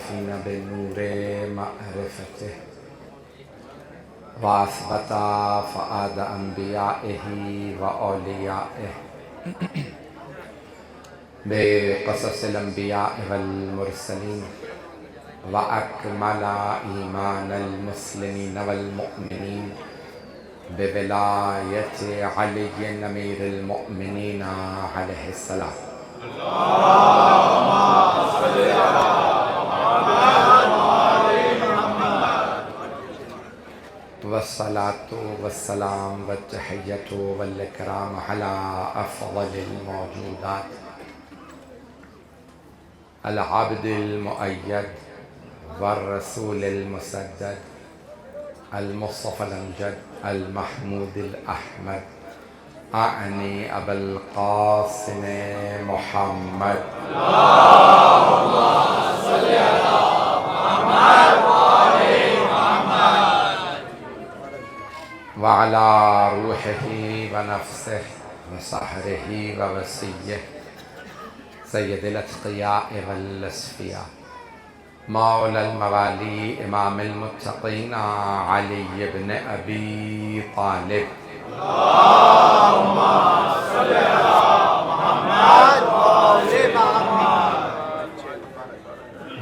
العارفين بنور معرفته وأثبت فؤاد أنبيائه وأوليائه بقصص الأنبياء والمرسلين وأكمل إيمان المسلمين والمؤمنين بولاية علي أمير المؤمنين عليه السلام. اللهم صل على محمد والصلاة والسلام والتحية والإكرام على أفضل الموجودات العبد المؤيد والرسول المسدد المصطفى الأمجد المحمود الأحمد أعني أبا القاسم محمد. اللهم صل على محمد وآل محمد وعلى روحه ونفسه وصهره ووصيه سيد الأتقياء والأصفياء مولى الموالي إمام المتقين علي بن أبي طالب. اللهم صل على محمد وآل محمد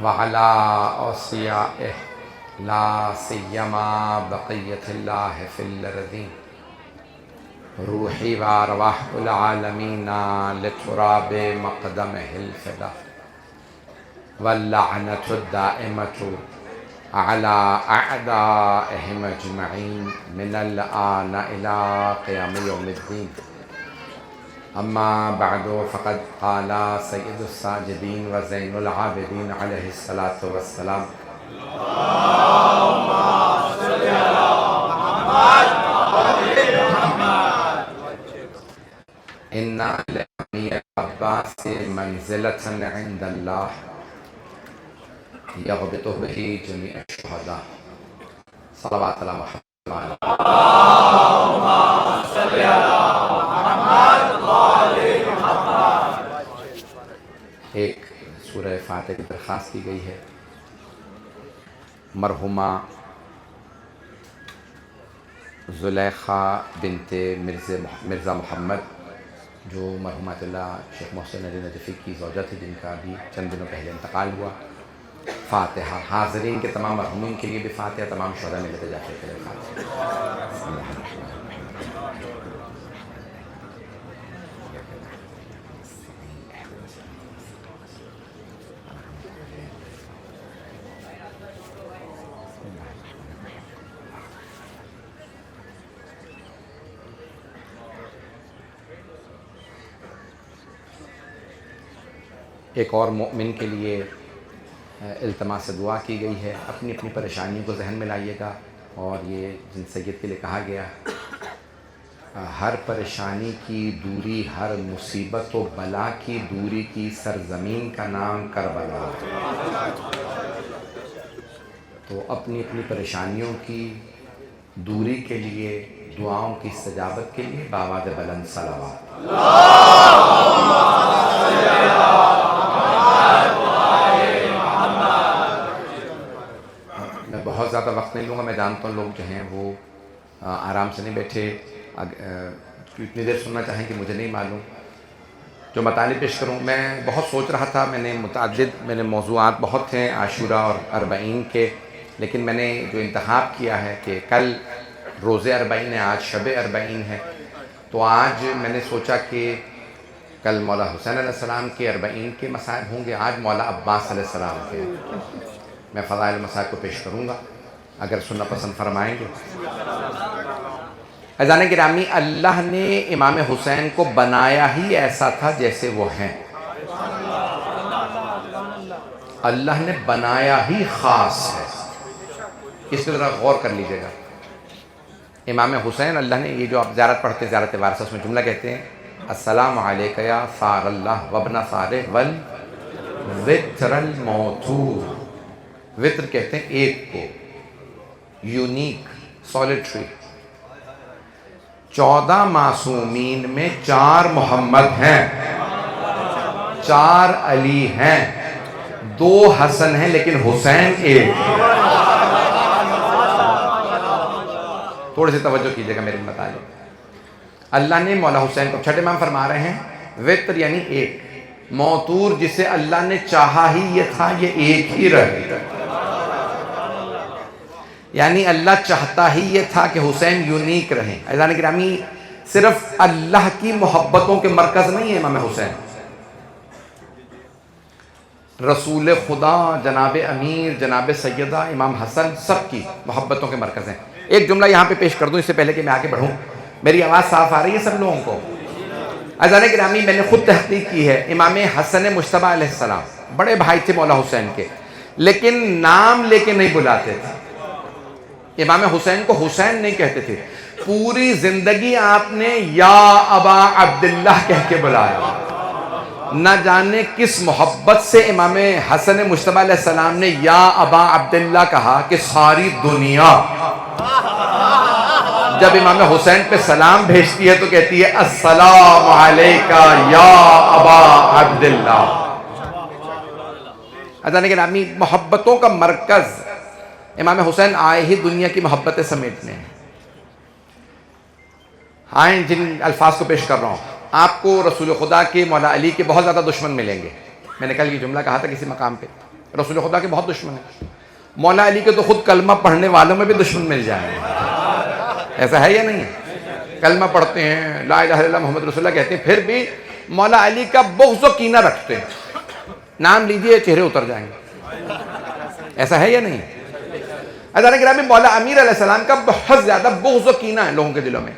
وعلى أوصيائه لا سيما بقية الله في الأرضين روحي وأرواح العالمين لتراب مقدمه الفدا واللعنة الدائمة على أعدائهم أجمعين من الآن إلى قيام يوم الدين. أما بعد فقد قال سيد الساجدين وزين العابدين عليه الصلاة والسلام اللهم صل على محمد وآل محمد إن لأمير العباس منزلة عند الله يغبط به جميع الشهداء. صلوات الله محمد. اللهم صل على محمد وآل محمد. ایک سورہ فاتحہ کی درخواست کی گئی ہے مرحومہ زلیخا بنت مرزا محمد جو مرحومۃ اللہ شیخ محسن علی نجفی کی زوجہ تھی جن کا بھی چند دنوں پہلے انتقال ہوا. فاتحہ حاضرین کے تمام مرحومین کے لیے بھی فاتحہ, تمام شہداء ملت جعفر کے لیے فاتحہ. ایک اور مومن کے لیے التماس دعا کی گئی ہے. اپنی اپنی پریشانیوں کو ذہن میں لائیے گا, اور یہ جن سید کے لیے کہا گیا ہر پریشانی کی دوری, ہر مصیبت و بلا کی دوری کی سرزمین کا نام کربلا. تو اپنی اپنی پریشانیوں کی دوری کے لیے, دعاؤں کی استجابت کے لیے بآواز بلند صلوات. میں بہت زیادہ وقت نہیں لوں گا, میں جانتا ہوں لوگ جو ہیں وہ آرام سے نہیں بیٹھے, اتنی دیر سننا چاہیں کہ مجھے نہیں معلوم. جو مطالب پیش کروں, میں بہت سوچ رہا تھا, میں نے موضوعات بہت تھے عاشورہ اور اربعین کے, لیکن میں نے جو انتخاب کیا ہے کہ کل روزے اربعین ہے, آج شب اربعین ہے, تو آج میں نے سوچا کہ کل مولا حسین علیہ السلام کے اربعین کے مصائب ہوں گے, آج مولا عباس علیہ السلام کے. میں فضائل مصائب کو پیش کروں گا اگر سننا پسند فرمائیں گے. عزیزان گرامی, اللہ نے امام حسین کو بنایا ہی ایسا تھا جیسے وہ ہیں. اللہ نے بنایا ہی خاص ہے, اس پہ ذرا غور کر لیجیے گا. امام حسین اللہ نے, یہ جو آپ زیارت پڑھتے ہیں زیارت وارثہ, اس میں جملہ کہتے ہیں السلام علیک یا ثار اللہ وابن صالح والوتر الموتور. وطر کہتے ہیں ایک کو, یونیک, سولیٹری. 14 معصومین میں 4 محمد ہیں, 4 علی ہیں, دو حسن ہیں لیکن حسین ایک. تھوڑی سی توجہ کیجئے گا میرے مطالب. اللہ نے مولا حسین کو چھٹے امام فرما رہے ہیں وطر یعنی ایک. موتور جسے اللہ نے چاہا ہی یہ تھا یہ ایک ہی رہے. یعنی اللہ چاہتا ہی یہ تھا کہ حسین یونیک رہیں. عزیزان گرامی صرف اللہ کی محبتوں کے مرکز نہیں ہے امام حسین. رسول خدا جناب امیر جناب سیدہ امام حسن سب کی محبتوں کے مرکز ہیں. ایک جملہ یہاں پہ پیش کر دوں اس سے پہلے کہ میں آگے بڑھوں. میری آواز صاف آ رہی ہے سب لوگوں کو؟ عزیزان گرامی میں نے خود تحقیق کی ہے. امام حسن مجتبیٰ علیہ السلام بڑے بھائی تھے مولا حسین کے, لیکن نام لے کے نہیں بلاتے تھے. امام حسین کو حسین نہیں کہتے تھے. پوری زندگی آپ نے یا ابا عبداللہ کہہ کے بلایا. نہ جانے کس محبت سے امام حسن مجتبیٰ علیہ السلام نے یا ابا عبداللہ کہا کہ ساری دنیا جب امام حسین پہ سلام بھیجتی ہے تو کہتی ہے السلام علیکہ یا ابا عبداللہ. عزیزان گرامی محبتوں کا مرکز امام حسین آئے ہی دنیا کی محبتیں سمیٹنے ہیں. آئیں جن الفاظ کو پیش کر رہا ہوں, آپ کو رسول خدا کے مولا علی کے بہت زیادہ دشمن ملیں گے. میں نے کل یہ جملہ کہا تھا کسی مقام پہ, رسول خدا کے بہت دشمن ہیں. مولا علی کے تو خود کلمہ پڑھنے والوں میں بھی دشمن مل جائیں گے. ایسا ہے یا نہیں ہے؟ کلمہ پڑھتے ہیں لا الہ الا اللہ محمد رسول اللہ کہتے ہیں, پھر بھی مولا علی کا بغض و کینہ رکھتے ہیں. نام لیجئے چہرے اتر جائیں گے. ایسا ہے یا نہیں؟ عزیزان گرامی مولا امیر علیہ السلام کا بہت زیادہ بغض و کینہ ہے لوگوں کے دلوں میں,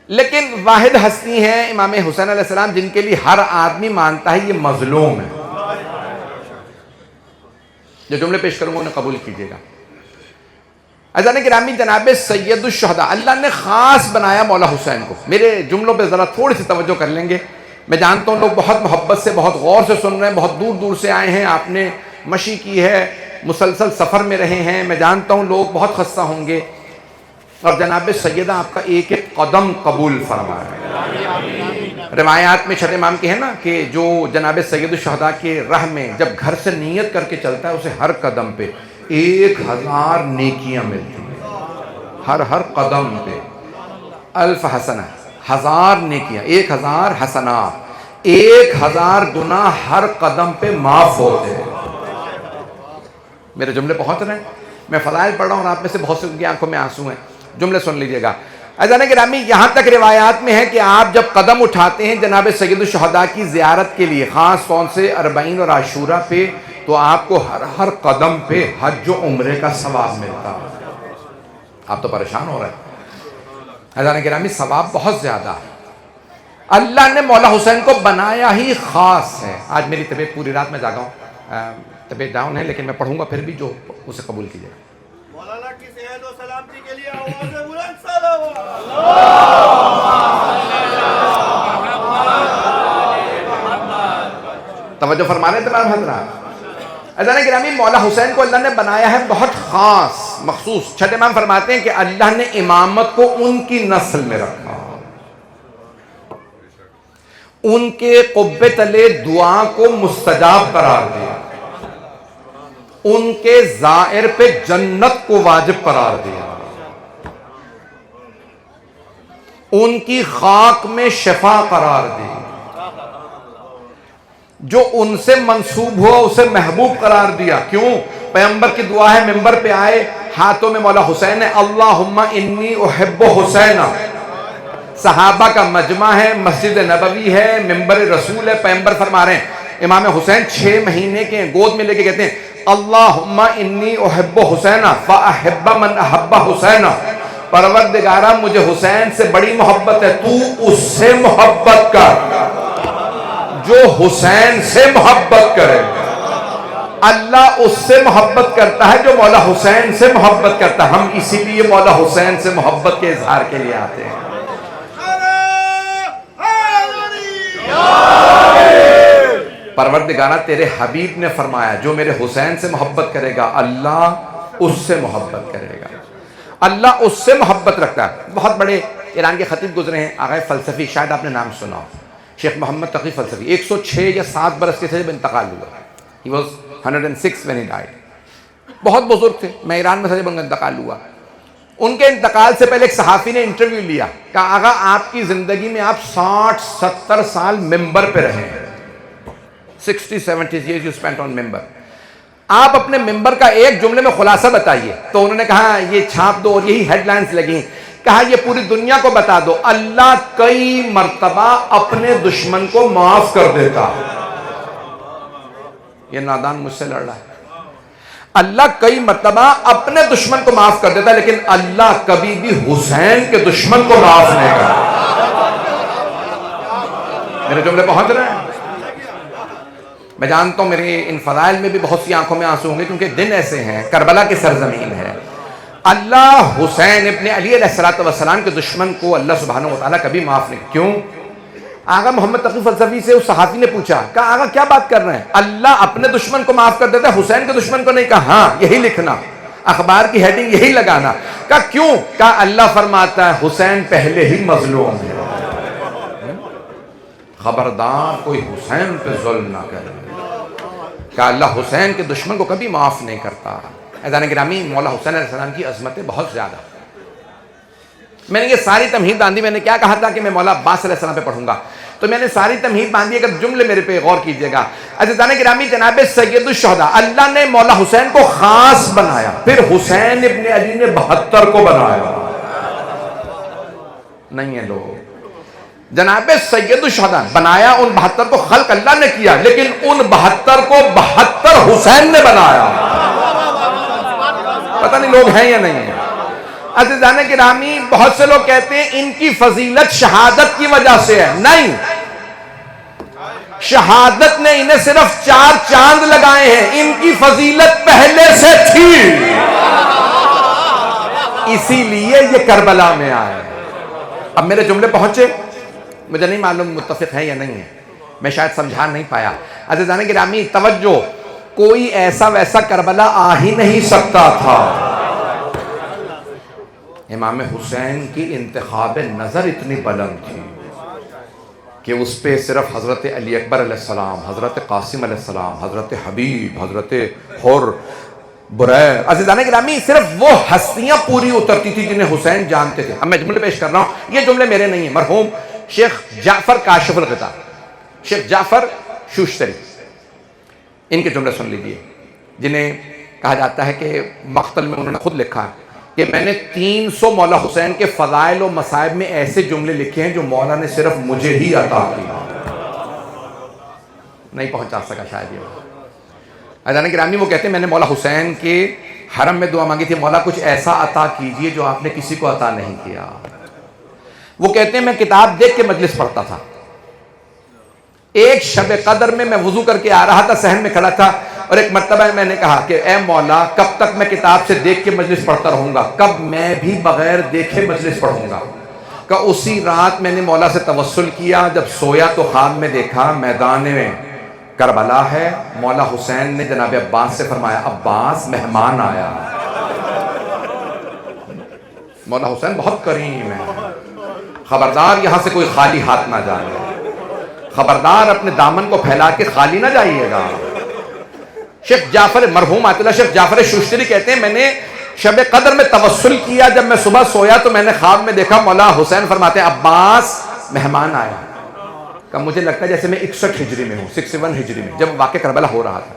لیکن واحد ہستی ہیں امام حسین علیہ السلام جن کے لیے ہر آدمی مانتا ہے یہ مظلوم ہے. جو جملے پیش کروں گا انہیں قبول کیجئے گا. عزیزان گرامی جناب سید الشہداء اللہ نے خاص بنایا مولا حسین کو. میرے جملوں پہ ذرا تھوڑی سی توجہ کر لیں گے. میں جانتا ہوں لوگ بہت محبت سے بہت غور سے سن رہے ہیں, بہت دور دور سے آئے ہیں, آپ نے مشی کی ہے, مسلسل سفر میں رہے ہیں. میں جانتا ہوں لوگ بہت خستہ ہوں گے, اور جناب سیدہ آپ کا ایک ایک قدم قبول فرمائے. روایات میں چھٹے امام کے ہیں نا کہ جو جناب سید الشہداء کے راہ میں جب گھر سے نیت کر کے چلتا ہے اسے ہر قدم پہ 1000 نیکیاں ملتی ہیں. ہر قدم پہ 1000 حسنہ, 1000 نیکیاں, 1000 حسنات, 1000 گناہ ہر قدم پہ معاف ہوتے ہیں. میرے جملے پہنچ رہے ہیں؟ میں فضائل پڑھ رہا ہوں اور آپ میں سے بہت سے کی آنکھوں میں آنسو ہیں. جملے سن لیجئے گا. عزیزان گرامی یہاں تک روایات میں ہے کہ آپ جب قدم اٹھاتے ہیں جناب سید الشہداء کی زیارت کے لیے خاص طور سے 40 اور عاشورہ پہ, تو آپ کو ہر قدم پہ حج و عمرے کا ثواب ملتا ہے. آپ تو پریشان ہو رہے ہیں. عزیزان گرامی ثواب بہت زیادہ ہے. اللہ نے مولا حسین کو بنایا ہی خاص ہے. آج میری طبیعت پوری رات میں جاگا ہوں, طبیعت ڈاؤن ہے, لیکن میں پڑھوں گا پھر بھی جو اسے قبول کیجئے. مولانا کی صحت و سلامتی کے لیے آواز بلند صلوات. توجہ فرما رہے ہیں تمام حضرات. عزیزان گرامی مولا حسین کو اللہ نے بنایا ہے بہت خاص مخصوص. چھٹے امام فرماتے ہیں کہ اللہ نے امامت کو ان کی نسل میں رکھا, ان کے قبے تلے دعا کو مستجاب قرار دیا, ان کے زائر پہ جنت کو واجب قرار دیا, ان کی خاک میں شفا قرار دی, جو ان سے منسوب ہوا اسے محبوب قرار دیا. کیوں؟ پیغمبر کی دعا ہے, منبر پہ آئے, ہاتھوں میں مولا حسین ہے, اللہم انی احب حسین. صحابہ کا مجمع ہے, مسجد نبوی ہے, منبر رسول ہے, پیغمبر فرما رہے ہیں امام حسین 6 مہینے کے گود میں لے کے کہتے ہیں اللہم انی احب حسین فاحب من احب حسین. پروردگارہ مجھے حسین سے بڑی محبت ہے, تو اس سے محبت کر جو حسین سے محبت کرے. اللہ اس سے محبت کرتا ہے جو مولا حسین سے محبت کرتا ہے. ہم اسی لیے مولا حسین سے محبت کے اظہار کے لیے آتے ہیں. پروردگارہ تیرے حبیب نے فرمایا جو میرے حسین سے محبت کرے گا اللہ اس سے محبت کرے گا. اللہ اس سے محبت رکھتا ہے. بہت بڑے ایران کے خطیب گزرے ہیں, آغا فلسفی, شاید آپ نے نام سنا ہو, شیخ محمد تقی فلسفی 106 یا 7 برس کے تھے جب انتقال ہوا. He was 106 when he died. بہت بزرگ تھے. میں ایران میں تھا جب ان کا انتقال ہوا. ان کے انتقال سے پہلے ایک صحافی نے انٹرویو لیا. کہا آقا آپ کی زندگی میں آپ 60-70 سال ممبر پہ رہے ہیں. 60-70 years you spent on ممبر. آپ اپنے ممبر کا ایک جملے میں خلاصہ بتائیے. تو انہوں نے کہا یہ چھاپ دو اور یہی ہیڈ لائنز لگی. کہا یہ پوری دنیا کو بتا دو اللہ کئی مرتبہ اپنے دشمن کو معاف کر دیتا. یہ نادان مجھ سے لڑ رہا ہے. اللہ کئی مرتبہ اپنے دشمن کو معاف کر دیتا لیکن اللہ کبھی بھی حسین کے دشمن کو معاف نہیں کرتا. میرے جملے پہنچ رہے ہیں؟ میں جانتا ہوں میرے ان فضائل میں بھی بہت سی آنکھوں میں آنسو ہوں گے کیونکہ دن ایسے ہیں. کربلا کی سرزمین ہے. اللہ حسین ابن علی علیہ السلام کے دشمن کو اللہ سبحانہ و تعالیٰ کبھی معاف نہیں. کیوں؟ آقا محمد تقی فلسفی سے اس صحافی نے پوچھا. کہا آقا کیا بات کر رہے ہیں؟ اللہ اپنے دشمن کو معاف کر دیتا ہے حسین کے دشمن کو نہیں. کہا ہاں یہی لکھنا, اخبار کی ہیڈنگ یہی لگانا. کہا کیوں؟ کہا اللہ فرماتا ہے حسین پہلے ہی مظلوم ہے, خبردار کوئی حسین پہ ظلم نہ کرے. کہ اللہ حسین کے دشمن کو کبھی معاف نہیں کرتا. عزیزان گرامی مولا حسین علیہ السلام کی عظمتیں بہت زیادہ. میں نے یہ ساری تمہید باندھی. میں نے کیا کہا تھا کہ میں مولا عباس علیہ السلام پہ پڑھوں گا, تو میں نے ساری تمہید باندھی. اگر جملے میرے پہ غور کیجئے گا. عزیزان گرامی جناب سید الشہداء اللہ نے مولا حسین کو خاص بنایا, پھر حسین ابن علی نے 72 کو بنایا. نہیں ہے لوگ. جناب سید الشہداء بنایا ان 72 کو, خلق اللہ نے کیا, لیکن ان 72 کو 72 حسین نے بنایا. پتہ نہیں لوگ ہیں یا نہیں ہیں. عزیزان گرامی بہت سے لوگ کہتے ہیں ان کی فضیلت شہادت کی وجہ سے ہے. نہیں, شہادت نے انہیں صرف 4 چاند لگائے ہیں, ان کی فضیلت پہلے سے تھی, اسی لیے یہ کربلا میں آئے. اب میرے جملے پہنچے؟ مجھے نہیں معلوم متفق ہے یا نہیں ہے, میں شاید سمجھا نہیں پایا. عزیزان گرامی توجہ, کوئی ایسا ویسا کربلا آ ہی نہیں سکتا تھا. امام حسین کی انتخاب نظر اتنی بلند تھی کہ اس پہ صرف حضرت علی اکبر علیہ السلام, حضرت قاسم علیہ السلام, حضرت حبیب, حضرت حر, بریر, عزیزان گرامی صرف وہ ہستیاں پوری اترتی تھی جنہیں حسین جانتے تھے. اب میں جملے پیش کر رہا ہوں, یہ جملے میرے نہیں ہیں. مرحوم شیخ جعفر کاشف الغطا, شیخ جعفر شوشتری, ان کے جملے سن لیجئے, جنہیں کہا جاتا ہے کہ مقتل میں انہوں نے خود لکھا کہ میں نے 300 مولا حسین کے فضائل و مصائب میں ایسے جملے لکھے ہیں جو مولا نے صرف مجھے ہی عطا کیا. نہیں پہنچا سکا شاید یہ. عزیزان گرامی وہ کہتے ہیں میں نے مولا حسین کے حرم میں دعا مانگی تھی, مولا کچھ ایسا عطا کیجئے جو آپ نے کسی کو عطا نہیں کیا. وہ کہتے ہیں میں کتاب دیکھ کے مجلس پڑھتا تھا. ایک شب قدر میں وضو کر کے آ رہا تھا, صحن میں کھڑا تھا, اور ایک مرتبہ میں نے کہا کہ اے مولا کب تک میں کتاب سے دیکھ کے مجلس پڑھتا رہوں گا, کب میں بھی بغیر دیکھے مجلس پڑھوں گا. کہ اسی رات میں نے مولا سے توسل کیا, جب سویا تو خواب میں دیکھا میدان میں کربلا ہے. مولا حسین نے جناب عباس سے فرمایا عباس مہمان آیا. مولا حسین بہت کریم ہے, خبردار یہاں سے کوئی خالی ہاتھ نہ جائے, خبردار اپنے دامن کو پھیلا کے خالی نہ جائیے گا. شیخ جعفر مرحوم آیت اللہ شیخ جعفر شوشتری کہتے ہیں میں نے شب قدر میں توسل کیا, جب میں صبح سویا تو میں نے خواب میں دیکھا مولا حسین فرماتے ہیں عباس مہمان آیا. کہ مجھے لگتا ہے جیسے میں 61 ہجری میں ہوں, 61 ہجری میں, جب واقع کربلا ہو رہا تھا.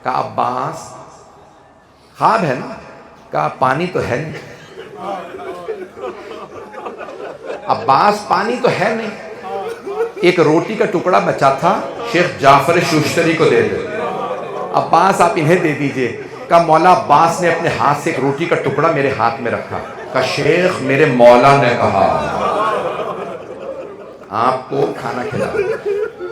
کہا عباس خواب ہے نا؟ کہا پانی تو ہے نہیں. عباس پانی تو ہے نہیں, ایک روٹی کا ٹکڑا بچا تھا, شیخ جعفر شوشتری کو دے دے. عباس آپ انہیں دے دیجئے. کہا مولا عباس نے اپنے ہاتھ سے ایک روٹی کا ٹکڑا میرے ہاتھ میں رکھا. کہا شیخ میرے مولا نے کہا آپ کو کھانا کھلا.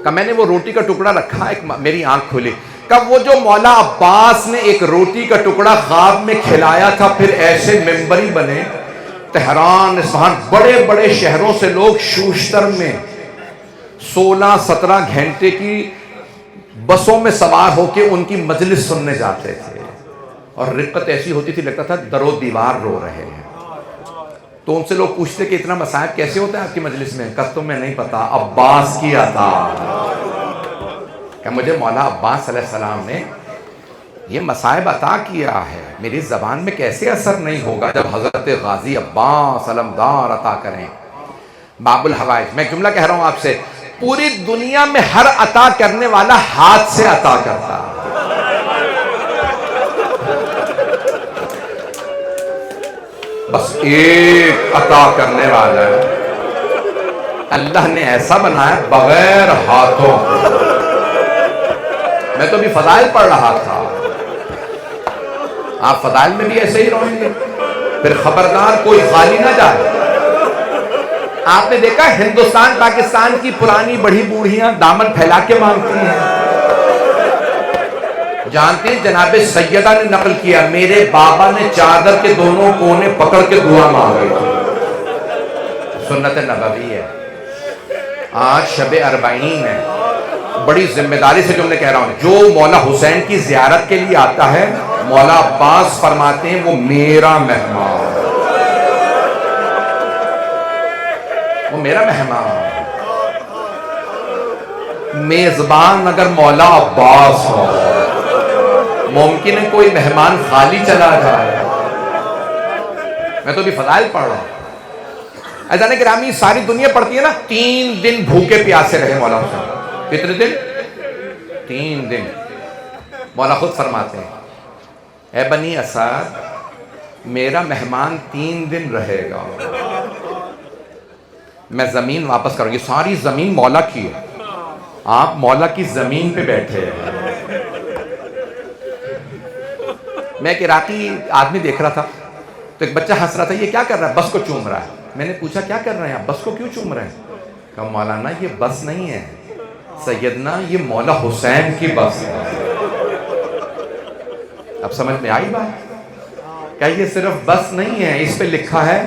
کہا میں نے وہ روٹی کا ٹکڑا رکھا, ایک میری آنکھ کھلی. کہا وہ جو مولا عباس نے ایک روٹی کا ٹکڑا خواب میں کھلایا تھا, پھر ایسے ممبری بنے تہران, اصفہان, بڑے بڑے شہروں سے لوگ شوشتر میں 16-17 گھنٹے کی بسوں میں سوار ہو کے ان کی مجلس سننے جاتے تھے, اور رقت ایسی ہوتی تھی لگتا تھا در و دیوار رو رہے ہیں. تو ان سے لوگ پوچھتے کہ اتنا مصائب کیسے ہوتا ہے آپ کی مجلس میں؟ کہ تمہیں نہیں پتا، عباس کی عطا، کہ مجھے مولا عباس علیہ السلام نے یہ مصائب عطا کیا ہے، میری زبان میں کیسے اثر نہیں ہوگا جب حضرت غازی عباس علمدار عطا کریں۔ باب الحوائج، میں ایک جملہ کہہ رہا ہوں آپ سے، پوری دنیا میں ہر عطا کرنے والا ہاتھ سے عطا کرتا ہے، بس ایک عطا کرنے والا ہے، اللہ نے ایسا بنایا بغیر ہاتھوں۔ میں تو بھی فضائل پڑھ رہا تھا، آپ فضائل میں بھی ایسے ہی رہیں گے، پھر خبردار کوئی خالی نہ جائے۔ آپ نے دیکھا ہندوستان پاکستان کی پرانی بڑھی بوڑھیاں دامن پھیلا کے مانگتی ہیں، جانتے ہیں جناب سیدہ نے نقل کیا، میرے بابا نے چادر کے دونوں کونے پکڑ کے دعا مانگی تھی، سنت نبوی ہے۔ آج شب اربعین ہے، بڑی ذمہ داری سے جملے کہہ رہا ہوں، جو مولا حسین کی زیارت کے لیے آتا ہے، مولا عباس فرماتے ہیں وہ میرا مہمان، وہ میرا مہمان، میزبان اگر مولا عباس ہو، ممکن ہے کوئی مہمان خالی چلا جائے۔ میں تو بھی فضائل پڑھ رہا ہوں۔ عزیزان گرامی، ساری دنیا پڑھتی ہے نا 3 دن بھوکے پیاسے رہے مولا حسین۔ کتنے دن؟ 3 دن۔ مولا خود فرماتے ہیں، اے بنی اسد، میرا مہمان 3 دن رہے گا، میں زمین واپس کروں۔ یہ ساری زمین مولا کی ہے، آپ مولا کی زمین پہ بیٹھے ہیں۔ میں ایک عراقی آدمی دیکھ رہا تھا، تو ایک بچہ ہنس رہا تھا، یہ کیا کر رہا ہے؟ بس کو چوم رہا ہے۔ میں نے پوچھا کیا کر رہے ہیں آپ، بس کو کیوں چوم رہے ہیں؟ کہا مولانا یہ بس نہیں ہے سیدنا، یہ مولا حسین کی بس ہے۔ اب سمجھ میں آئی بات؟ کہ یہ صرف بس نہیں ہے، اس پہ لکھا ہے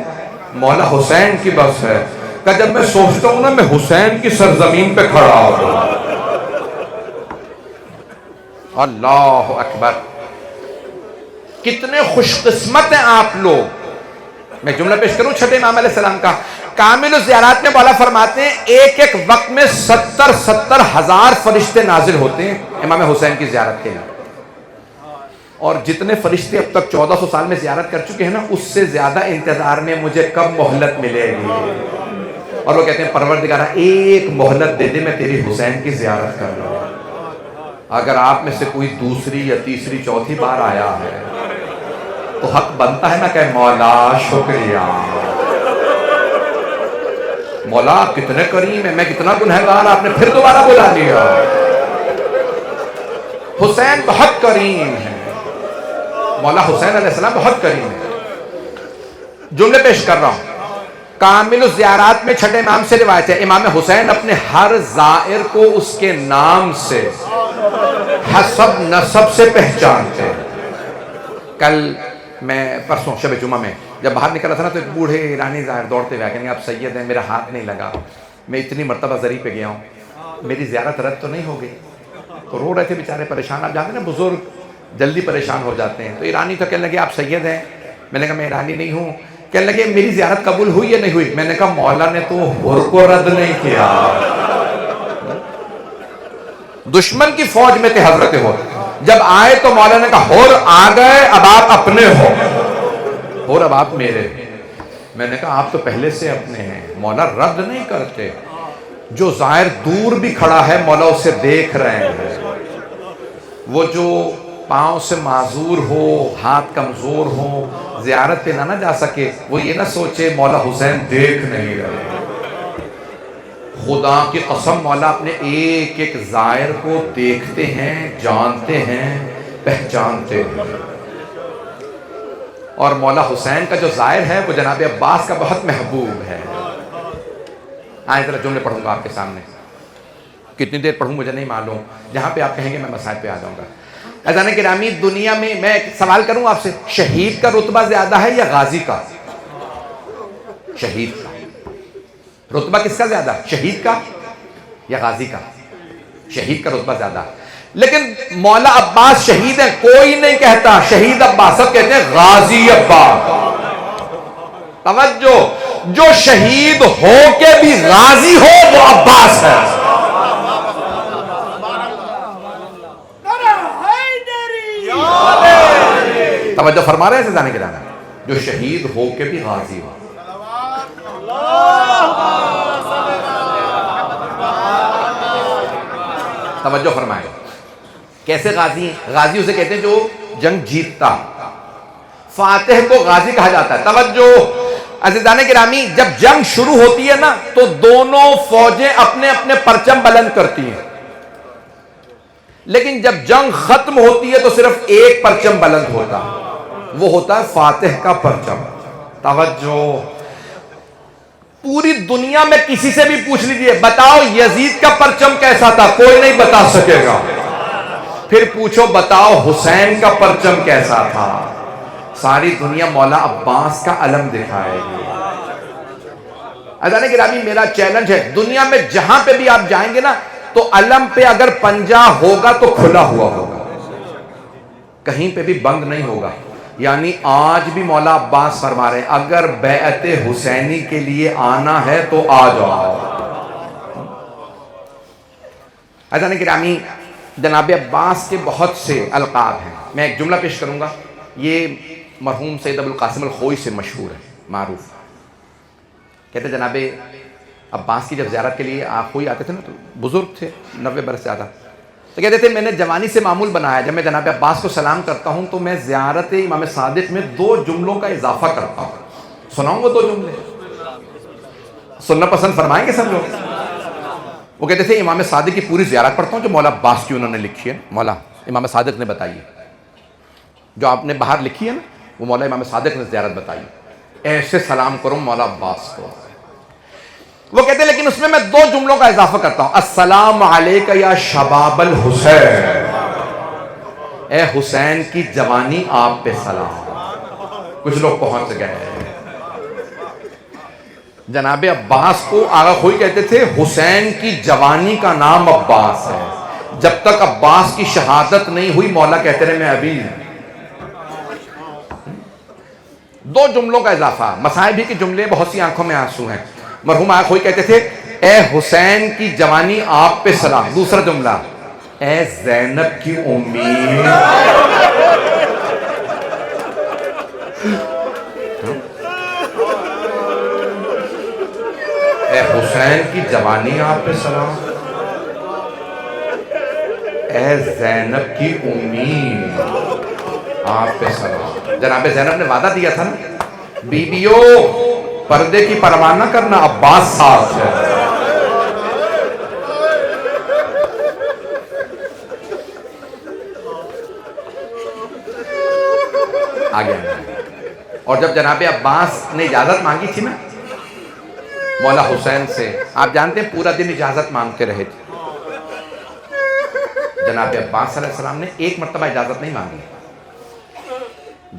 مولا حسین کی بس ہے۔ کہ جب میں سوچتا ہوں نا میں حسین کی سرزمین پہ کھڑا ہوں، اللہ اکبر، کتنے خوش قسمت ہیں آپ لوگ۔ میں جملہ پیش کروں چھٹے امام علیہ السلام کا، کامل الزیارات میں مولا فرماتے ہیں ایک ایک وقت میں 70 ہزار فرشتے نازل ہوتے ہیں امام حسین کی زیارت کے لیے، اور جتنے فرشتے اب تک 1400 سال میں زیارت کر چکے ہیں نا، اس سے زیادہ انتظار میں مجھے کب مہلت ملے گی۔ اور وہ کہتے ہیں پروردگارہ ایک مہلت دے دے، میں تیری حسین کی زیارت کر لوں۔ اگر آپ میں سے کوئی دوسری یا تیسری چوتھی بار آیا ہے تو حق بنتا ہے نا کہ مولا شکریہ، مولا آپ کتنے کریم ہیں، میں کتنا گنہگار، آپ نے پھر دوبارہ بلا لیا۔ حسین بہت کریم ہے، مولا حسین علیہ السلام بہت کریم ہے۔ جملے پیش کر رہا ہوں، کامل الزیارات میں چھٹے امام سے روایت ہے، امام حسین اپنے ہر زائر کو اس کے نام سے حسب نسب سے پہچانتے۔ کل میں پرسوں شب جمعہ میں جب باہر نکلا تھا نا، تو ایک بوڑھے ایرانی زائر دوڑتے ہوئے کہیں گے آپ سید ہیں، میرا ہاتھ نہیں لگا، میں اتنی مرتبہ زری پہ گیا ہوں، میری زیارت رد تو نہیں ہو گئی؟ تو رو رہے تھے بیچارے پریشان، آپ جانتے ہیں نا بزرگ جلدی پریشان ہو جاتے ہیں۔ تو ایرانی تو کہنے لگے آپ سید ہیں، میں نے کہا میں ایرانی نہیں ہوں۔ کہنے لگے میری زیارت قبول ہوئی یا نہیں ہوئی؟ میں نے کہا مولا نے تو حر کو رد نہیں کیا۔ دشمن کی فوج میں تھے حضرت حر، جب آئے تو مولا نے کہا حر آ گئے، اب آپ اپنے ہو، حر اب آپ میرے۔ میں نے کہا آپ تو پہلے سے اپنے ہیں، مولا رد نہیں کرتے۔ جو زائر دور بھی کھڑا ہے مولا اسے دیکھ رہے ہیں، وہ جو پاؤں سے معذور ہو، ہاتھ کمزور ہو، زیارت پہ نہ جا سکے، وہ یہ نہ سوچے مولا حسین دیکھ نہیں رہے۔ خدا کی قسم مولا اپنے ایک ایک زائر کو دیکھتے ہیں، جانتے ہیں، پہچانتے ہیں۔ اور مولا حسین کا جو زائر ہے وہ جناب عباس کا بہت محبوب ہے۔ آئیں ذرا جملے پڑھوں گا آپ کے سامنے، کتنی دیر پڑھوں مجھے نہیں معلوم، جہاں پہ آپ کہیں گے میں مسائل پہ آ جاؤں گا۔ عزیزان گرامی، دنیا میں میں ایک سوال کروں آپ سے، شہید کا رتبہ زیادہ ہے یا غازی کا؟ شہید کا رتبہ کس کا زیادہ؟ شہید کا یا غازی کا؟ شہید کا رتبہ زیادہ۔ لیکن مولا عباس شہید ہیں، کوئی نہیں کہتا شہید عباس، سب کہتے ہیں غازی عباس۔ توجہ، جو شہید ہو کے بھی غازی ہو وہ عباس ہے. توجہ فرما رہے ہیں سیدانے کے دانا، جو شہید ہو کے بھی غازی ہو. توجہ فرمائیں. کیسے غازی ہیں؟ غازی اسے کہتے ہیں جو جنگ جیتتا. فاتح کو غازی کہا جاتا ہے. توجہ عزیزان گرامی، جب جنگ شروع ہوتی ہے نا تو دونوں فوجیں اپنے اپنے پرچم بلند کرتی ہیں، لیکن جب جنگ ختم ہوتی ہے تو صرف ایک پرچم بلند ہوتا ہے، وہ ہوتا ہے فاتح کا پرچم. توجہ، پوری دنیا میں کسی سے بھی پوچھ لیجئے، بتاؤ یزید کا پرچم کیسا تھا، کوئی نہیں بتا سکے گا. پھر پوچھو بتاؤ حسین کا پرچم کیسا تھا، ساری دنیا مولا عباس کا علم دکھائے گی. عزیزان گرامی، میرا چیلنج ہے، دنیا میں جہاں پہ بھی آپ جائیں گے نا تو علم پہ اگر پنجہ ہوگا تو کھلا ہوا ہوگا، کہیں پہ بھی بند نہیں ہوگا. یعنی آج بھی مولا عباس فرما رہے ہیں اگر بیعت حسینی کے لیے آنا ہے تو آ جاؤ. عزیزان گرامی، جناب عباس کے بہت سے القاب ہیں. میں ایک جملہ پیش کروں گا، یہ مرحوم سید ابو القاسم الخوئی سے مشہور ہے، معروف. کہتے ہیں جناب عباس کی جب زیارت کے لیے آپ کوئی آتے تھے نا تو بزرگ تھے، 90 برس سے زیادہ، تو کہتے تھے میں نے جوانی سے معمول بنایا، جب میں جناب عباس کو سلام کرتا ہوں تو میں زیارت امام صادق میں 2 جملوں کا اضافہ کرتا ہوں. سناؤں گا 2 جملے، سننا پسند فرمائیں گے سب لوگ؟ وہ کہتے تھے امام صادق کی پوری زیارت پڑھتا ہوں جو مولا عباس کی انہوں نے لکھی ہے، مولا امام صادق نے بتائی ہے، جو آپ نے باہر لکھی ہے نا وہ مولا امام صادق نے زیارت بتائی. ایسے سلام کروں مولا عباس کو. وہ کہتے ہیں لیکن اس میں 2 جملوں کا اضافہ کرتا ہوں، السلام علیکہ یا شباب الحسین، اے حسین کی جوانی آپ پہ سلام. کچھ لوگ پہنچ گئے. جناب عباس کو آغا خوئی کہتے تھے حسین کی جوانی کا نام عباس ہے، جب تک عباس کی شہادت نہیں ہوئی مولا کہتے رہے میں ابھی. 2 جملوں کا اضافہ. مصائب کے جملے بہت سی آنکھوں میں آنسو ہیں. مرحوم آغا خوئی کہتے تھے اے حسین کی جوانی آپ پہ سلام. دوسرا جملہ اے زینب کی امید، اے حسین کی جوانی آپ پہ سلام، اے زینب کی امید آپ پہ سلام. جناب زینب نے وعدہ دیا تھا نا، بیویوں پردے کی پرواہ نہ کرنا، عباس ساتھ ہے. آگے اور جب جناب عباس نے اجازت مانگی تھی نا مولا حسین سے، آپ جانتے ہیں پورا دن اجازت مانگتے رہے تھے. جناب عباس صلی اللہ علیہ وسلم نے ایک مرتبہ اجازت نہیں مانگی.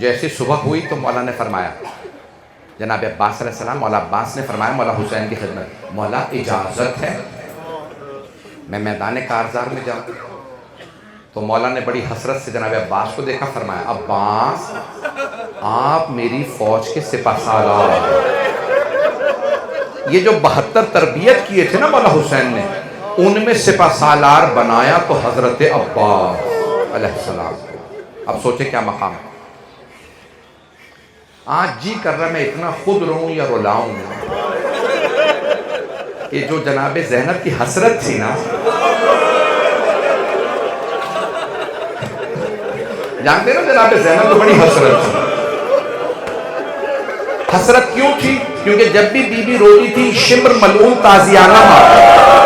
جیسے صبح ہوئی تو مولا نے فرمایا، جناب عباس صلی اللہ علیہ وسلم، مولا عباس نے فرمایا مولا حسین کی خدمت، مولا اجازت ہے میں میدان کارزار میں جاؤں؟ تو مولا نے بڑی حسرت سے جناب عباس کو دیکھا، فرمایا عباس آپ میری فوج کے سپہ سالار ہیں. یہ جو 72 تربیت کیے تھے نا مولا حسین نے، ان میں سپہ سالار بنایا تو حضرت عباس علیہ السلام. اب سوچے کیا مقام ہے. آج جی کر رہا میں اتنا خود رہوں یا رلاؤں کہ جو جناب زینب کی حسرت تھی نا، جانتے نا جناب زینب تو بڑی حسرت تھی. حسرت کیوں تھی؟ کیونکہ جب بھی بی بی روتی تھی شمر ملعون تازیانہ مارتا.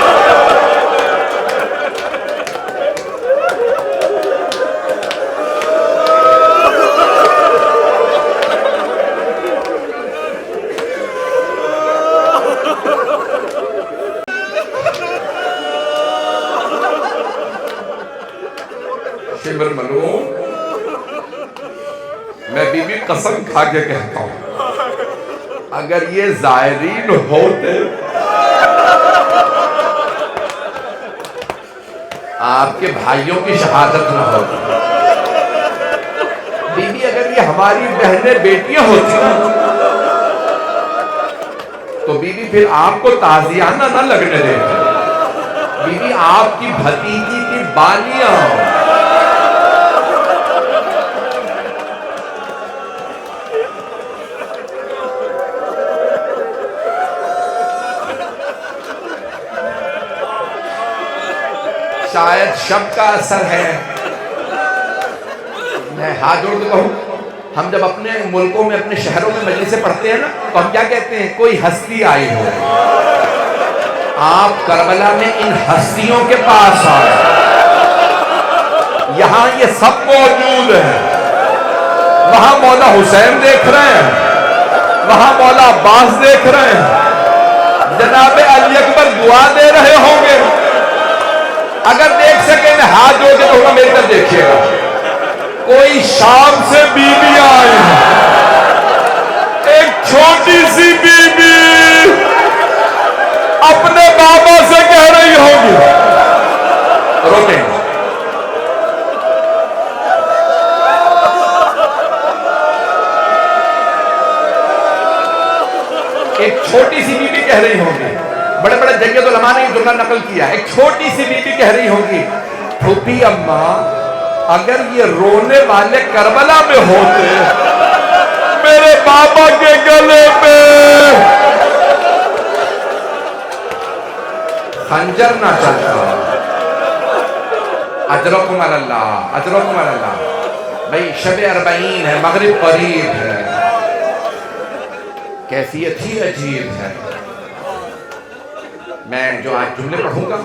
شمر ملعون، میں بی بی قسم کھا کے کہتا ہوں اگر یہ زائرین ہوتے آپ کے بھائیوں کی شہادت نہ ہوتی، بی بی اگر یہ ہماری بہنیں بیٹیاں ہوتی تو بی بی پھر آپ کو تازیانہ نہ لگنے دے، بی بی آپ کی بھتیجی کی بالیاں شاید شب کا اثر ہے۔ میں ہاتھ جوڑ کے کہوں، ہم جب اپنے ملکوں میں اپنے شہروں میں مجلسیں پڑھتے ہیں نا تو ہم کیا کہتے ہیں؟ کوئی ہستی آئی ہو۔ آپ کربلا میں ان ہستیوں کے پاس آئے، یہاں یہ سب موجود ہیں۔ وہاں مولا حسین دیکھ رہے ہیں، وہاں مولا عباس دیکھ رہے ہیں، جناب علی اکبر دعا دے رہے ہوں گے۔ اگر دیکھ سکیں میں ہاتھ جوڑ کے کہوں گا میری طرف دیکھیے گا، کوئی شام سے بی بی آئی ہے، ایک چھوٹی سی بی بی اپنے بابا سے کہہ رہی ہوگی، روکیں ایک چھوٹی سی بی بی کہہ رہی ہوگی، بڑے بڑے جنگیت علماء نے یہ جملہ نقل کیا، ایک چھوٹی سی بی بی کہہ رہی ہوگی، پھوپھی اماں اگر یہ رونے والے کربلا میں ہوتے میرے بابا کے گلے پہ خنجر نہ چلتا۔ اجرکم علی اللہ، اجرکم علی اللہ۔ بھئی شب 40 ہے، مغرب قریب ہے، کیفیت ہی عجیب ہے۔ میں جو آج جملے پڑھوں گا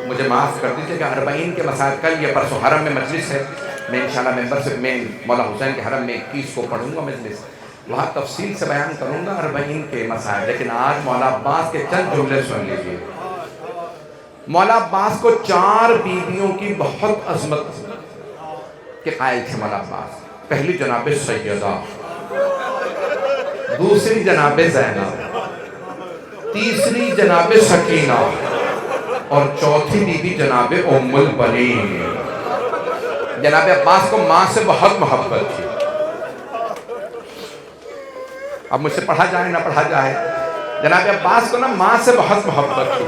مجھے معاف کر دیجیے کہ 40 کے مسائل کل یا پرسوں حرم میں مجلس ہے، میں انشاءاللہ ممبر سے میں مولا حسین کے حرم میں 21 کو پڑھوں گا مجلس، وہاں تفصیل سے بیان کروں گا 40 کے مسائل، لیکن آج مولا عباس کے چند جملے سن لیجیے۔ مولا عباس کو 4 بیویوں کی بہت عظمت کے قائل تھے مولا عباس۔ پہلی جناب سیدہ، دوسری جناب زینب، تیسری جناب سکینہ، اور چوتھی بیوی جناب ام البنین۔ جناب عباس کو ماں سے بہت محبت تھی۔ اب مجھ سے پڑھا جائے نہ پڑھا جائے، جناب عباس کو نا ماں سے بہت محبت تھی،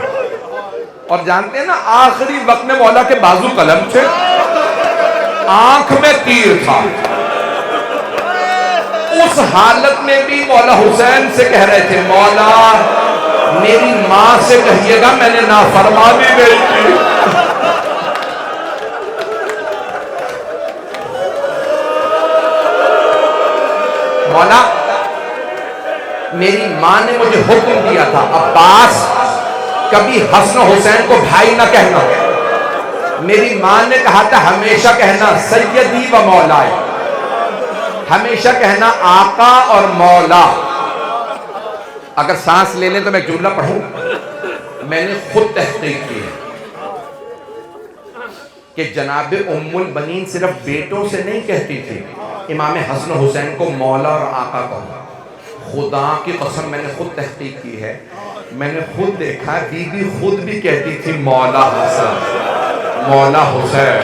اور جانتے ہیں نا آخری وقت میں مولا کے بازو قلم تھے، آنکھ میں تیر تھا، اس حالت میں بھی مولا حسین سے کہہ رہے تھے مولا میری ماں سے کہیے گا میں نے نافرمانی نہیں کی۔ مولا میری ماں نے مجھے حکم دیا تھا عباس کبھی حسن حسین کو بھائی نہ کہنا، میری ماں نے کہا تھا ہمیشہ کہنا سیدی و مولائی، ہمیشہ کہنا آقا اور مولا۔ اگر سانس لے لیں تو میں جملہ پڑھوں، میں نے خود تحقیق کی کہ جناب ام البنین صرف بیٹوں سے نہیں کہتی تھی امام حسن حسین کو مولا اور آقا کہو، خدا کی قسم میں نے خود تحقیق کی ہے، میں نے خود دیکھا بی بی خود بھی کہتی تھی مولا حسن مولا حسین،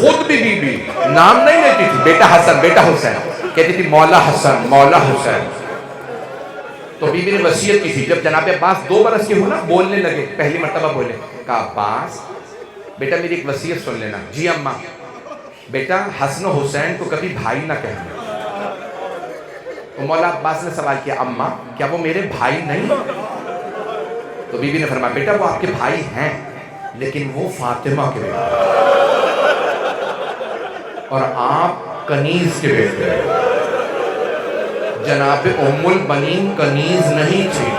خود بھی بی بی نام نہیں لیتی تھی بیٹا حسن بیٹا حسین، کہتی تھی مولا حسن مولا حسین۔ تو بی بی نے وصیت کی تھی، جب جناب عباس 2 برس کے ہونا بولنے لگے، پہلی مرتبہ بولے، کہا عباس بیٹا میری ایک وصیت سن لینا۔ جی اماں، بیٹا حسن حسین کو کبھی بھائی نہ کہنا۔ تو مولا عباس نے سوال کیا اماں کیا وہ میرے بھائی نہیں؟ تو بی بی نے فرمایا بیٹا وہ آپ کے بھائی ہیں لیکن وہ فاطمہ کے بیٹے اور آپ کنیز کے بیٹے۔ جناب ام البنین کنیز نہیں تھی،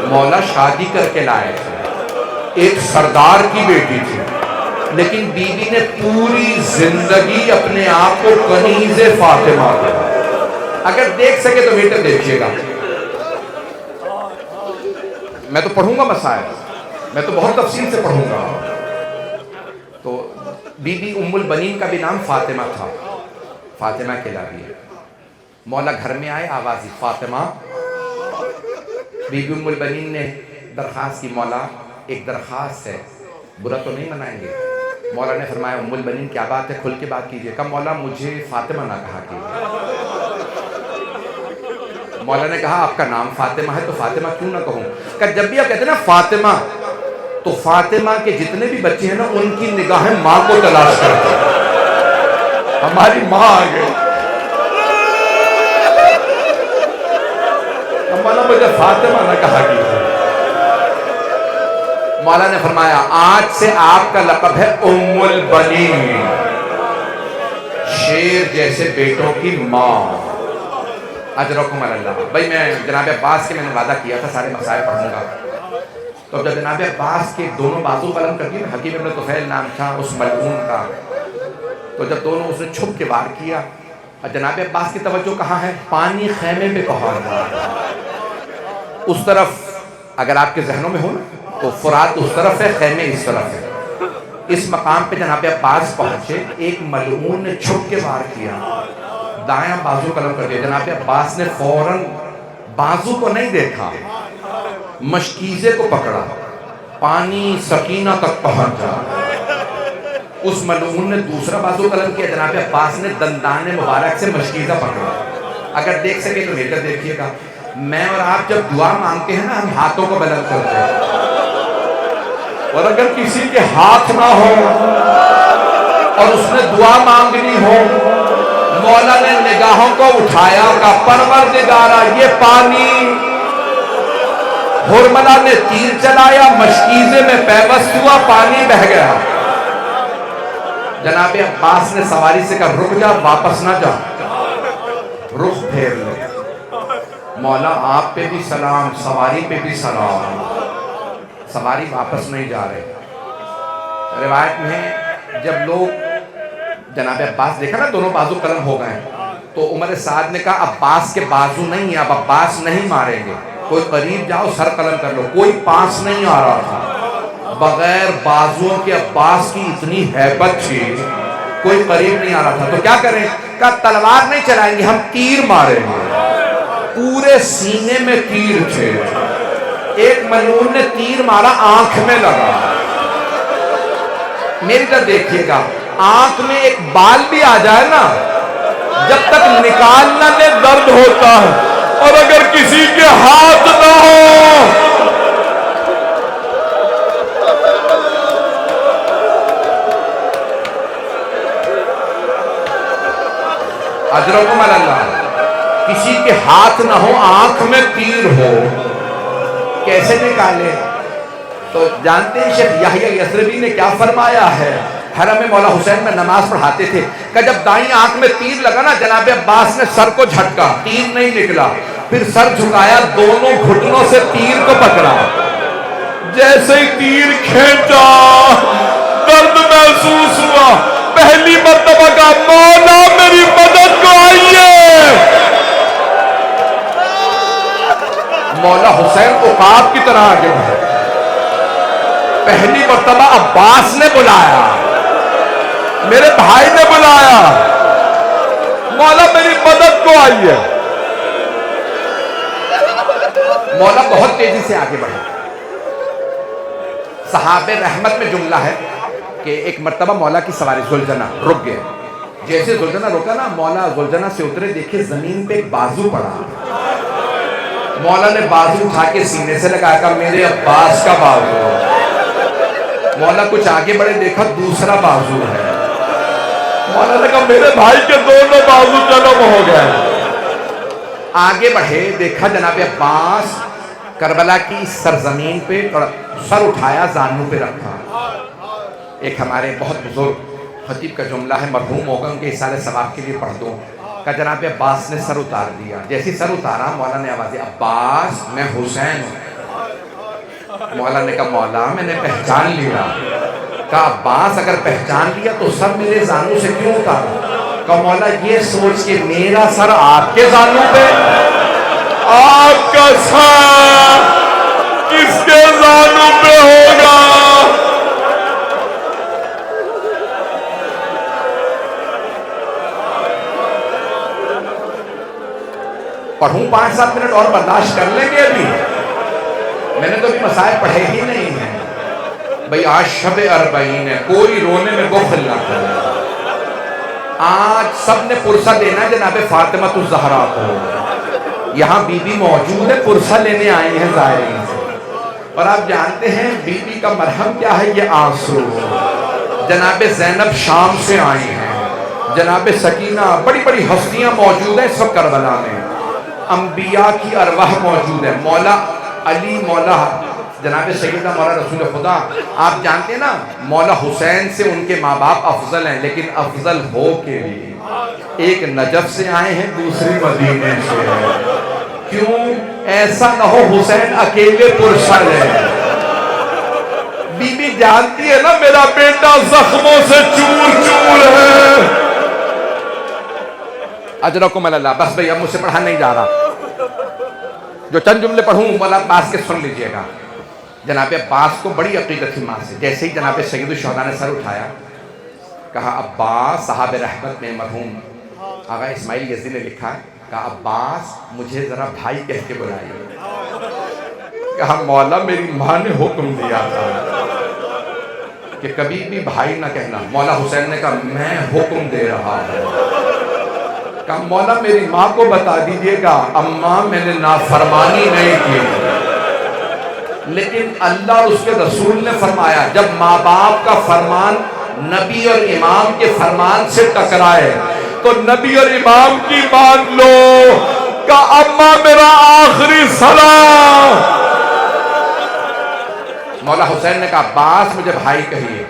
مولا شادی کر کے لائے تھے، ایک سردار کی بیٹی تھی، لیکن بی بی نے پوری زندگی اپنے آپ کو کنیز فاطمہ کیا۔ اگر دیکھ سکے تو بیٹا دیکھیے گا، میں تو پڑھوں گا مسائل، میں تو بہت تفصیل سے پڑھوں گا۔ تو بی بی ام البنین کا بھی نام فاطمہ تھا، فاطمہ کہلاتی ہے۔ مولا گھر میں آئے، آواز دی فاطمہ۔ بی بی ام البنین نے درخواست کی مولا ایک درخواست ہے، برا تو نہیں منائیں گے؟ مولا نے فرمایا ام البنین کیا بات ہے، کھل کے بات کیجئے۔ کہا مولا مجھے فاطمہ نہ کہا کیجئے۔ مولا نے کہا آپ کا نام فاطمہ ہے تو فاطمہ کیوں نہ کہوں؟ کہ جب بھی آپ کہتے ہیں نا فاطمہ تو فاطمہ کے جتنے بھی بچے ہیں نا ان کی نگاہیں ماں کو تلاش کرتے ہیں، ہماری ماں آ گئی، مولا مجھے فاطمہ نہ کہا کیجیے۔ مولا نے فرمایا آج سے آپ کا لقب ہے ام البنین، شیر جیسے بیٹوں کی ماں۔ اجرکم اللہ۔ بھائی میں جناب عباس کے میں نے وعدہ کیا تھا سارے مسائل پڑھوں گا، تو جب جناب عباس کے دونوں بازو قلم کر دیے، حکیم ابن طفیل نام تھا اس ملعون کا، تو جب دونوں اس نے چھپ کے وار کیا، اور جناب عباس کی توجہ کہاں ہے؟ پانی خیمے پہ پہنچ رہا ہے، اس طرف اگر آپ کے ذہنوں میں ہو نا تو فرات اس طرف ہے، خیمے اس طرف ہے۔ اس مقام پہ جناب عباس پہنچے، ایک ملعون نے چھپ کے وار کیا، دائیں بازو قلم کر دیا۔ جناب عباس نے فوراً بازو کو نہیں دیکھا، مشکیزے کو پکڑا، پانی سکینہ تک پہنچا۔ اس ملعون نے دوسرا بازو قلم کیا، جناب عباس نے دندان مبارک سے مشکیزہ پکڑا۔ اگر دیکھ سکے تو میرے دیکھیے گا، میں اور آپ جب دعا مانگتے ہیں نا ہم ہاتھوں کو بلند کرتے ہیں، اور اگر کسی کے ہاتھ نہ ہو اور اس نے دعا مانگنی ہو، مولا نے نگاہوں کو اٹھایا، کہا پروردگارا یہ پانی، حرملہ نے تیر چلایا، مشکیزے میں پیوست ہوا، پانی بہہ گیا۔ جناب عباس نے سواری سے کہا رک جا، واپس نہ جا، رخ پھیر لے۔ مولا آپ پہ بھی سلام، سواری پہ بھی سلام، سواری واپس نہیں جا رہے۔ روایت میں جب لوگ جناب عباس دیکھا نا دونوں بازو قلم ہو گئے، تو عمر سعد نے کہا عباس کے بازو نہیں ہیں، اب عباس نہیں ماریں گے، کوئی قریب جاؤ سر قلم کر لو۔ کوئی پاس نہیں آ رہا تھا، بغیر بازوؤں کے عباس کی اتنی ہیبت تھی، کوئی قریب نہیں آ رہا تھا۔ تو کیا کریں؟ کہا تلوار نہیں چلائیں گے، ہم تیر ماریں گے۔ پورے سینے میں تیر تھے، ایک ملعون نے تیر مارا، آنکھ میں لگا۔ میری طرف دیکھیے گا، آنکھ میں ایک بال بھی آ جائے نا، جب تک نکالنا میں درد ہوتا ہے، اور اگر کسی کے ہاتھ نہ ہو، اجرکم اللہ، کسی کے ہاتھ نہ ہو، آنکھ میں تیر ہو، کیسے نکالے؟ تو جانتے ہیں شیخ یحییٰ یثربی نے کیا فرمایا ہے؟ حرم مولا حسین میں نماز پڑھاتے تھے کہ جب دائیں آنکھ میں تیر لگا نا، جناب عباس نے سر کو جھٹکا، تیر نہیں نکلا، پھر سر جھکایا، دونوں گھٹنوں سے تیر کو پکڑا، جیسے ہی تیر کھینچا درد محسوس ہوا، پہلی مرتبہ کا مولا میری مدد کو آئیے۔ مولا حسین عقاب کی طرح آگے بڑھے، پہلی مرتبہ عباس نے بلایا، میرے بھائی نے بلایا، مولا میری مدد کو آئیے۔ مولا بہت تیزی سے آگے بڑھے۔ صحابہ رحمت میں جملہ ہے کہ ایک مرتبہ مولا کی سواری زلجنہ رک گئے، جیسے زلجنہ رکا نا، مولا زلجنہ سے اترے، دیکھے زمین پہ ایک بازو پڑا، مولا نے بازو اٹھا کے سینے سے لگایا، کہا میرے عباس کا بازو۔ مولا کچھ آگے بڑھے، دیکھا دوسرا بازو ہے، مولا نے کہا میرے بھائی کے دونوں بازو جلم ہو گئے۔ آگے بڑھے، دیکھا جناب عباس کربلا کی سرزمین پہ سر اٹھایا، زانوں پہ رکھا۔ ایک ہمارے بہت بزرگ خطیب کا جملہ ہے، مرحوم ہوگا، ان کے اصالہ ثواب کے لیے پڑھ دوں، کہ جناب عباس نے سر اتار دیا، جیسی سر اتارا مولا نے آواز دی عباس میں حسین ہوں۔ مولا نے کہا مولا میں نے پہچان لیا۔ کہا عباس اگر پہچان لیا تو سر میرے زانوں سے کیوں اتارا؟ کہا مولا یہ سوچ کے میرا سر آپ کے زانوں پہ، آپ کا سر کس کے زانوں پہ ہوگا؟ پڑھوں 5-7 منٹ اور برداشت کر لیں گے؟ ابھی میں نے تو ابھی مسائل پڑھے ہی نہیں ہیں بھئی، آج شب 40 ہے، کوئی رونے میں بخل نہ کرے۔ آج سب نے پرسہ دینا ہے جناب فاطمہ الزہرا کو، یہاں بی بی موجود ہے، پرسہ لینے آئے ہیں زائرین سے، اور آپ جانتے ہیں بی بی کا مرہم کیا ہے؟ یہ آنسو۔ جناب زینب شام سے آئی ہیں، جناب سکینہ، بڑی بڑی ہستیاں موجود ہیں اس وقت کربلا میں، انبیاء کی ارواح موجود ہے، مولا علی، مولا جناب سیدہ مولا رسول خدا۔ آپ جانتے ہیں نا مولا حسین سے ان کے ماں باپ افضل ہیں، لیکن افضل ہو کے بھی ایک نجف سے آئے ہیں، دوسری مدینے سے ہے۔ کیوں؟ ایسا نہ ہو حسین اکیلے پرسر ہے۔ بی بی جانتی ہے نا میرا بیٹا زخموں سے چور چور ہے۔ اجرکم اللہ۔ بس بھئی اب مجھ سے پڑھا نہیں جا رہا، جو چند جملے پڑھوں مولا عباس کے سن لیجئے گا۔ جناب عباس کو بڑی عقیدت تھی ماں سے، جیسے ہی جناب سید الشہداء نے سر اٹھایا، کہا عباس، صاحب رحمت میں مرحوم آغا اسماعیل یزدی نے لکھا ہے، کہا عباس مجھے ذرا بھائی کہہ کے بلائیے۔ کہا مولا میری ماں نے حکم دیا تھا کہ کبھی بھی بھائی نہ کہنا۔ مولا حسین نے کہا میں حکم دے رہا ہوں۔ کہا مولا میری ماں کو بتا دیجئے گا اماں میں نے نافرمانی نہیں کی، لیکن اللہ اور اس کے رسول نے فرمایا جب ماں باپ کا فرمان نبی اور امام کے فرمان سے ٹکرائے تو نبی اور امام کی مان لو۔ کہا اماں میرا آخری سلام۔ مولا حسین نے کہا عباس مجھے بھائی کہیے۔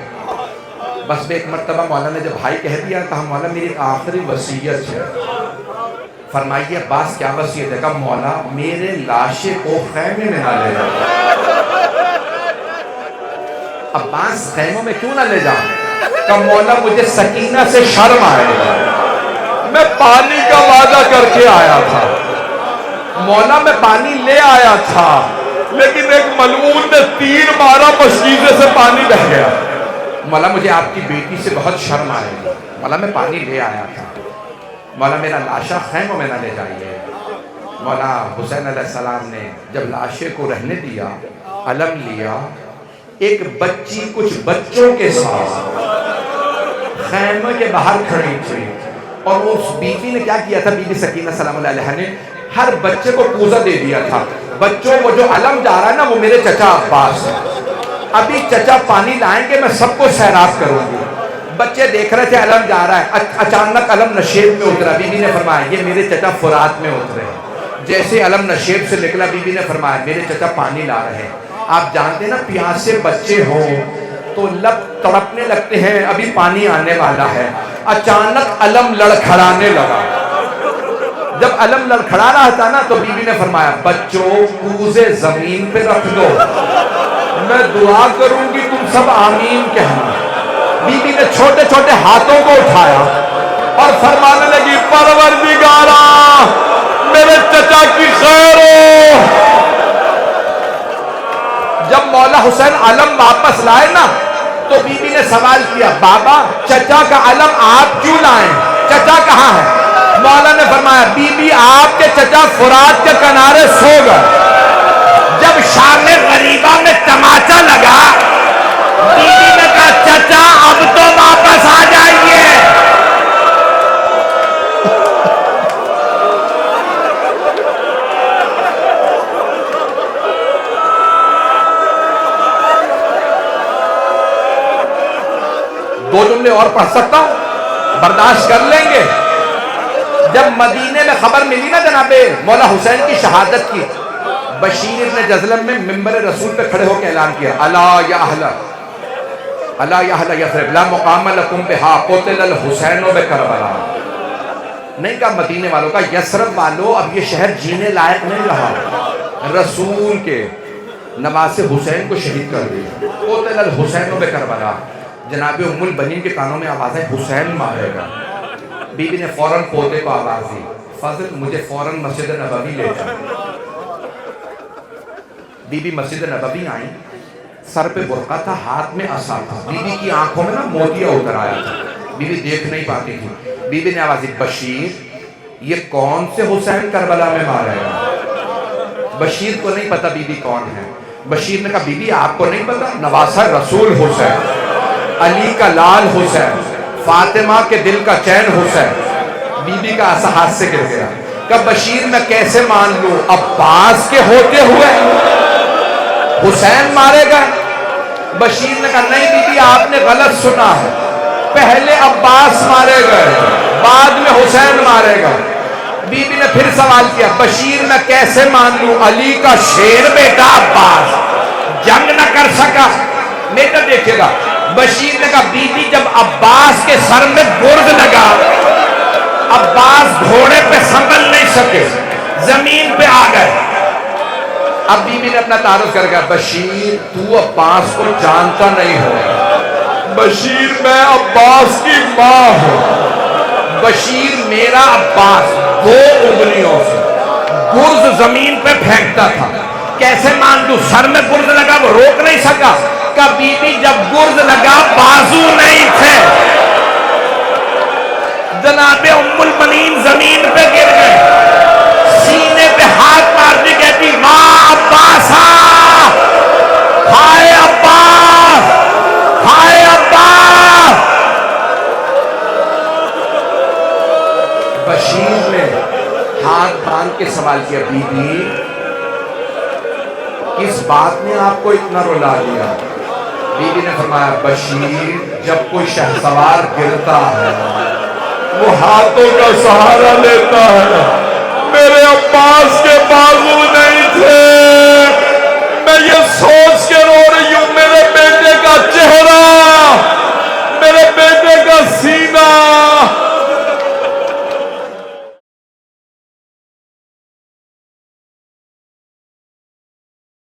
بس ایک مرتبہ مولا نے جب بھائی کہہ دیا، کہا مولا میری آخری وصیت ہے۔ فرمائیے عباس کیا وصیت ہے؟ کہا مولا میرے لاشے کو خیمے میں نہ لے جاؤ۔ عباس خیموں میں کیوں نہ لے جاؤ؟ کہا مولا مجھے سکینہ سے شرم آئے گا، میں پانی کا وعدہ کر کے آیا تھا، مولا میں پانی لے آیا تھا، لیکن ایک ملعون نے تیر مارا، مشکیزے سے پانی بہہ گیا، مولا مجھے آپ کی بیٹی سے بہت شرم آئے گی، مولا میں پانی لے آیا تھا، مولا میرا لاشا خیموں میں نہ لے جائیے۔ مولا حسین علیہ السلام نے جب لاشے کو رہنے دیا، علم لیا، ایک بچی کچھ بچوں کے ساتھ خیمے کے باہر کھڑی تھی، اور اس بی بی نے کیا کیا تھا؟ بی بی سکینہ سلام اللہ علیہ نے ہر بچے کو کوزہ دے دیا تھا، بچوں وہ جو علم جا رہا ہے نا وہ میرے چچا عباس ہے، ابھی چچا پانی لائیں گے میں سب کو سیراب کروں گی۔ بچے دیکھ رہے تھے علم جا رہا ہے، اچانک علم نشیب میں اترا، بی بی نے فرمایا یہ میرے چچا فرات میں اترے۔ جیسے علم نشیب سے نکلا بی بی نے فرمایا میرے چچا پانی لا رہے ہیں۔ آپ جانتے ہیں نا پیاسے بچے ہوں تو لب تڑپنے لگتے ہیں، ابھی پانی آنے والا ہے، اچانک علم لڑکھڑانے لگا۔ جب علم لڑکھڑا رہا تھا نا تو بی بی نے فرمایا بچوں کوزے زمین پہ رکھ دو، میں دعا کروں گی تم سب آمین کہنا۔ بی بی نے چھوٹے چھوٹے ہاتھوں کو اٹھایا اور فرمانے لگی پروردگارا میرے چچا کی خیر ہو۔ جب مولا حسین علم واپس لائے نا تو بی بی نے سوال کیا بابا چچا کا علم آپ کیوں لائیں، چچا کہاں ہے؟ مولا نے فرمایا بی بی آپ کے چچا فرات کے کنارے سو گئے۔ جب شام غریبہ میں تماچا لگا بی بی نے کہا چچا اب تو واپس آ جائیے۔ دو جملے اور پڑھ سکتا ہوں، برداشت کر لیں گے؟ جب مدینے میں خبر ملی نا جناب مولا حسین کی شہادت کی، بشیر ابن جزلم میں ممبر رسول پہ کھڑے ہو کے اعلان کیا الا یا اہل یثرب لا مقام لکم بہا قتل الحسین بکربلا۔ نہیں کہا مدینے والوں کا، یثرب والوں اب یہ شہر جینے لائق نہیں رہا، رسول کے نواسے حسین کو شہید کر دیا، قتل الحسین بکربلا۔ جناب ام البنین کے کانوں میں آواز ہے حسین مارے گا۔ بی بی نے فوراً پوتے کو آواز دی فضل مجھے فوراً مسجد نبوی لے جائے۔ بی بی مسجد نبوی آئی، سر پہ برقع تھا، ہاتھ میں عصا تھا، بی بی کی آنکھوں میں نا موتیا اتر آیا تھا، بی بی دیکھ نہیں پاتی تھی۔ بی بی نے آواز دی بشیر یہ کون سے حسین کربلا میں مارے گا؟ بشیر کو نہیں پتا بی بی کون ہے۔ بشیر نے کہا بی بی آپ کو نہیں پتا، نواسہ رسول حسین، علی کا لال حسین، فاطمہ کے دل کا چین حسین۔ بی بی کا عصا ہاتھ سے گر گیا۔ کہ بشیر میں کیسے مان لوں، عباس کے ہوتے ہوئے حسین مارے گئے؟ بشیر نے کہا نہیں بی بی آپ نے غلط سنا ہے، پہلے عباس مارے گئے بعد میں حسین مارے گئے۔ بی بی نے پھر سوال کیا بشیر میں کیسے مان لوں، علی کا شیر بیٹا عباس جنگ نہ کر سکا؟ بیٹا دیکھے گا، بشیر نے کہا بی بی جب عباس کے سر میں گرد لگا، عباس گھوڑے پہ سنبھل نہیں سکے، زمین پہ آ گئے۔ اب بی بی نے اپنا تعارف کر گیا، بشیر تو عباس کو جانتا نہیں ہو، بشیر میں عباس کی ماں ہوں، بشیر میرا عباس 2 انگلیوں سے گرز زمین پہ پھینکتا تھا، کیسے مان دوں؟ سر میں گرز لگا وہ روک نہیں سکا۔ کہ بی بی جب گرز لگا بازو نہیں تھے، جناب ام المنین زمین پہ گر گئے، سینے پہ ہاتھ مارتی کہتی ماں عباسا، ہائے عباس، ہائے عباس۔ بشیر نے ہاتھ باندھ کے سوال کیا بی بی کس بات نے آپ کو اتنا رلا دیا؟ بی بی نے فرمایا بشیر جب کوئی شہسوار گرتا ہے وہ ہاتھوں کا سہارا لیتا ہے، میرے عباس کے بازو نہیں تھے، میں یہ سوچ کے رو رہی ہوں